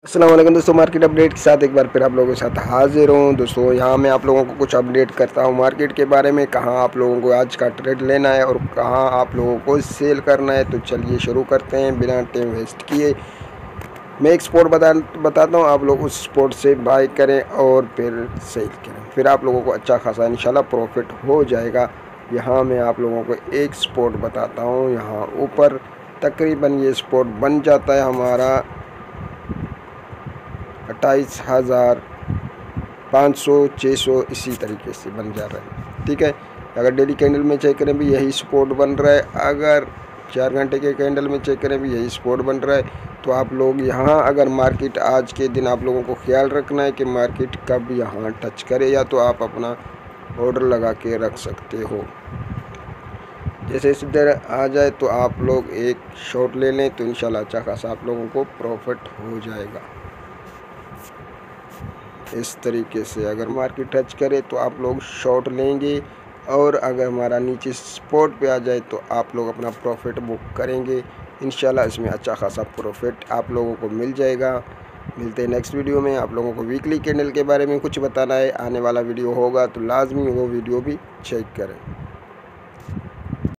अस्सलाम वालेकुम दोस्तों, मार्केट अपडेट के साथ एक बार फिर आप लोगों के साथ हाजिर हूँ। दोस्तों यहाँ मैं आप लोगों को कुछ अपडेट करता हूँ मार्केट के बारे में, कहाँ आप लोगों को आज का ट्रेड लेना है और कहाँ आप लोगों को सेल करना है। तो चलिए शुरू करते हैं बिना टाइम वेस्ट किए। मैं एक स्पॉट बताता हूँ, आप लोग उस स्पॉट से बाय करें और फिर सेल करें, फिर आप लोगों को अच्छा खासा इंशाल्लाह प्रॉफिट हो जाएगा। यहाँ मैं आप लोगों को एक स्पॉट बताता हूँ, यहाँ ऊपर तकरीबन ये स्पॉट बन जाता है हमारा 28,500 600 इसी तरीके से बन जा रहा है। ठीक है, अगर डेली कैंडल में चेक करें भी यही स्पॉट बन रहा है, अगर 4 घंटे के कैंडल में चेक करें भी यही स्पॉट बन रहा है। तो आप लोग यहाँ अगर मार्केट आज के दिन आप लोगों को ख्याल रखना है कि मार्केट कब यहाँ टच करे, या तो आप अपना ऑर्डर लगा के रख सकते हो। जैसे इस इधर आ जाए तो आप लोग एक शॉट ले लें तो इंशाल्लाह अच्छा खासा आप लोगों को प्रॉफिट हो जाएगा। इस तरीके से अगर मार्केट टच करे तो आप लोग शॉर्ट लेंगे, और अगर हमारा नीचे स्पॉट पे आ जाए तो आप लोग अपना प्रॉफिट बुक करेंगे। इंशाल्लाह इसमें अच्छा खासा प्रॉफिट आप लोगों को मिल जाएगा। मिलते हैं नेक्स्ट वीडियो में। आप लोगों को वीकली कैंडल के बारे में कुछ बताना है, आने वाला वीडियो होगा तो लाजमी वो वीडियो भी चेक करें।